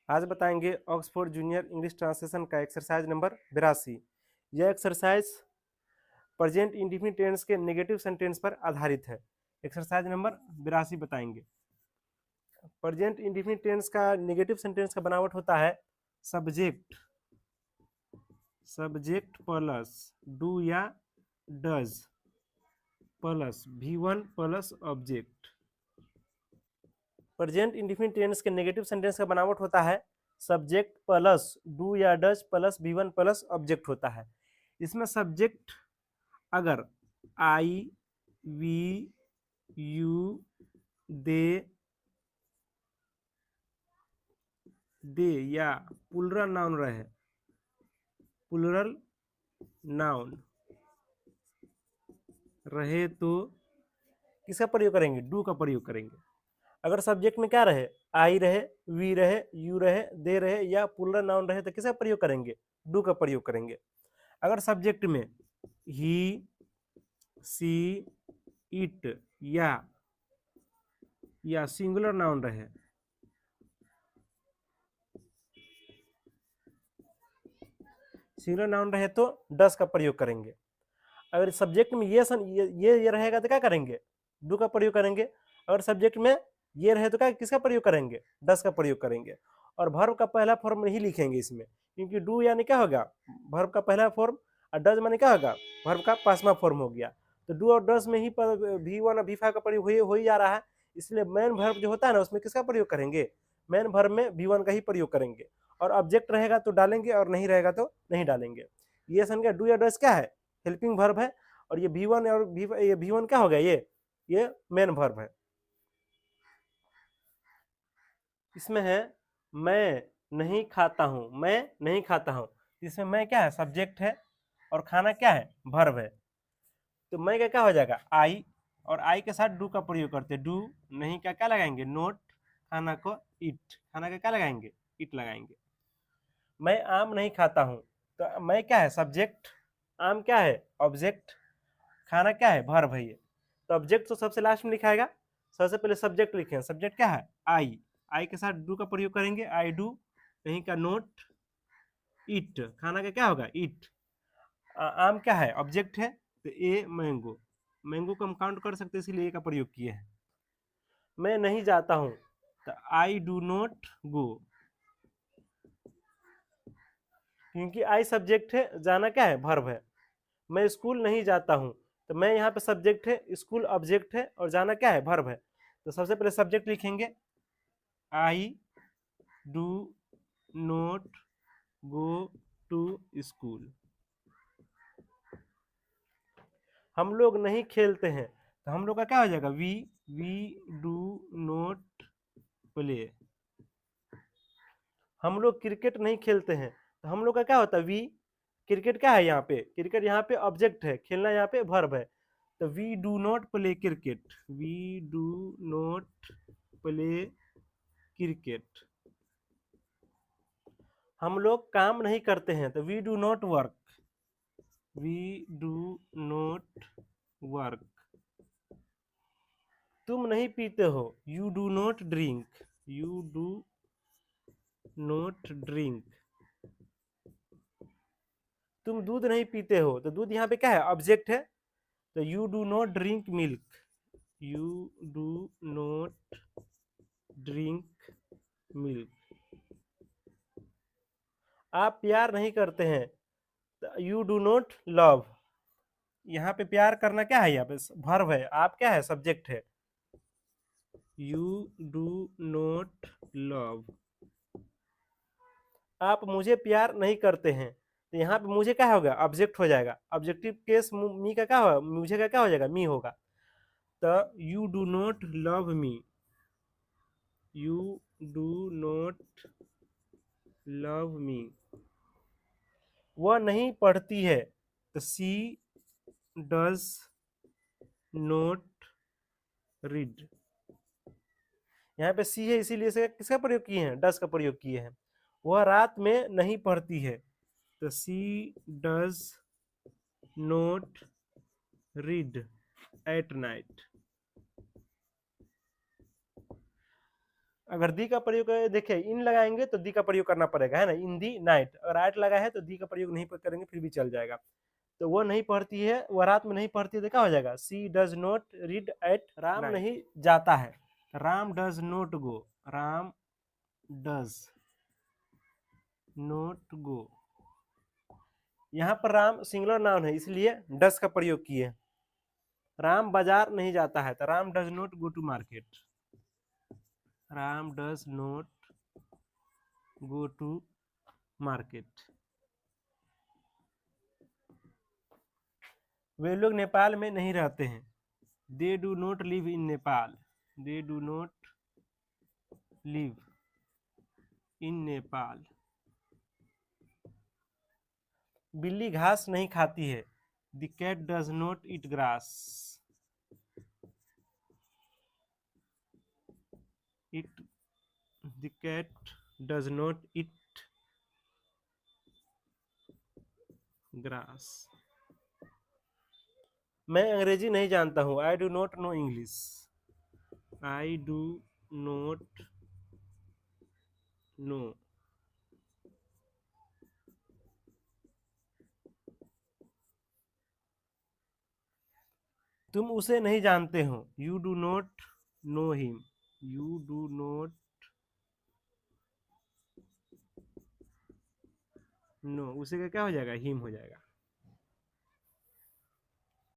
आज बताएंगे Oxford junior English translation का एक्सरसाइज नंबर 82। यह एक्सरसाइज प्रेजेंट इंडेफिनिट टेंस के नेगेटिव सेंटेंस पर आधारित है। एक्सरसाइज नंबर 82 बताएंगे। प्रेजेंट इंडेफिनिट टेंस का नेगेटिव सेंटेंस का बनावट होता है सब्जेक्ट प्लस डू या does plus V1 plus object. Present indefinite tense के नेगेटिव सेंटेंस का बनावट होता है सब्जेक्ट प्लस डू या does plus V1 plus object होता है। इसमें सब्जेक्ट अगर आई, वी, यू, दे या प्लूरल नाउन रहे तो किसका प्रयोग करेंगे? डू का प्रयोग करेंगे। अगर सब्जेक्ट में क्या रहे? आई रहे, वी रहे, यू रहे, दे रहे या प्लूरल नाउन रहे तो किसका प्रयोग करेंगे? डू का प्रयोग करेंगे। अगर सब्जेक्ट में ही, सी, इट या सिंगुलर नाउन रहे, तो डस का प्रयोग करेंगे। अगर सब्जेक्ट में ये रहेगा तो क्या करेंगे? डू का प्रयोग करेंगे। अगर सब्जेक्ट में ये रहे तो क्या किसका प्रयोग करेंगे? डस का प्रयोग करेंगे। और वर्ब का पहला फॉर्म नहीं लिखेंगे इसमें, क्योंकि डू यानी क्या होगा? वर्ब का पहला फॉर्म, और डज माने क्या होगा? वर्ब का पांचवा फॉर्म हो गया। तो डू और डस में ही V1 और V5 का प्रयोग हो ही जा रहा है, इसलिए मेन वर्ब जो होता है ना उसमें किसका प्रयोग करेंगे? मेन वर्ब में V1 का ही प्रयोग करेंगे। और ऑब्जेक्ट रहेगा तो डालेंगे और नहीं रहेगा तो नहीं डालेंगे। ये समझ, डू या डस क्या है? हेल्पिंग वर्ब है। और ये V1 और ये V1 क्या हो गया? ये मेन वर्ब है। इसमें है मैं नहीं खाता हूं। इसमें मैं क्या है? सब्जेक्ट है। और खाना क्या है? वर्ब है। तो मैं का क्या हो जाएगा? आई। और आई के साथ डू का प्रयोग करते हैं। डू नहीं का क्या लगाएंगे? नोट। खाना को इट। खाना का क्या लगाएंगे? इट लगाएंगे। मैं आम नहीं खाता हूं, तो मैं क्या है? सब्जेक्ट। आम क्या है? ऑब्जेक्ट। खाना क्या है? वर्ब है ये। तो ऑब्जेक्ट तो सबसे लास्ट में लिखाएगा। सबसे पहले सब्जेक्ट लिखे। सब्जेक्ट क्या है? आई। आई के साथ डू का प्रयोग करेंगे। I do. नहीं का नोट। इट। खाना का क्या होगा? इट। आम क्या है? ऑब्जेक्ट है। तो ए मैंगो। मैंगो को हम काउंट कर सकते हैं, इसीलिए ए का प्रयोग किए हैं। मैं नहीं जाता हूं, तो आई डू नॉट गो। क्योंकि आई सब्जेक्ट है, जाना क्या है? वर्ब है। मैं स्कूल नहीं जाता हूं, तो मैं यहाँ पे सब्जेक्ट है, स्कूल ऑब्जेक्ट है और जाना क्या है? वर्ब है। तो सबसे पहले सब्जेक्ट लिखेंगे I do not go to school. हम लोग नहीं खेलते हैं, तो हम लोग का क्या हो जाएगा? We do not play. हम लोग क्रिकेट नहीं खेलते हैं, तो हम लोग का क्या होता है? वी। क्रिकेट क्या है यहाँ पे? क्रिकेट यहाँ पे ऑब्जेक्ट है, खेलना यहाँ पे वर्ब है। तो we do not play cricket. We do not play cricket. हम लोग काम नहीं करते हैं, तो we do not work. We do not work. तुम नहीं पीते हो, you do not drink. You do not drink. तुम दूध नहीं पीते हो, तो दूध यहाँ पे क्या है? ऑब्जेक्ट है। तो you do not drink milk. You do not drink milk. आप प्यार नहीं करते हैं, तो यू डू नॉट लव। यहाँ पे प्यार करना क्या है? यहाँ पे वर्ब है। आप क्या है? सब्जेक्ट है। You do not love. आप मुझे प्यार नहीं करते हैं, तो यहाँ पे मुझे क्या होगा? ऑब्जेक्ट हो जाएगा। ऑब्जेक्टिव केस मी का क्या होगा? मुझे का क्या हो जाएगा? मी होगा। तो you do not love me. You do not love me. वह नहीं पढ़ती है, तो सी डज नॉट रीड। यहाँ पे सी है, इसीलिए से किसका प्रयोग किए हैं? डज का प्रयोग किए हैं। वह रात में नहीं पढ़ती है, तो she does not read at night. अगर दी का प्रयोग देखिए इन लगाएंगे तो दी का प्रयोग करना पड़ेगा, है ना, इन दी नाइट। अगर एट लगा है तो दी का प्रयोग नहीं करेंगे फिर भी चल जाएगा। तो वो नहीं पढ़ती है, वो रात में नहीं पढ़ती है, तो क्या हो जाएगा, she does not read at. Ram नहीं जाता है, Ram does not go, Ram does not go. यहाँ पर राम सिंगुलर नाउन है इसलिए डज का प्रयोग किए। राम बाजार नहीं जाता है, तो Ram does not go to market, Ram does not go to market. वे लोग नेपाल में नहीं रहते हैं, they do not live in Nepal, they do not live in Nepal. बिल्ली घास नहीं खाती है, the cat does not eat grass, it the cat does not eat grass. मैं अंग्रेजी नहीं जानता हूँ, I do not know English, I do not know. तुम उसे नहीं जानते हो, you do not know him, you do not no, उसे का क्या हो जाएगा, हिम हो जाएगा।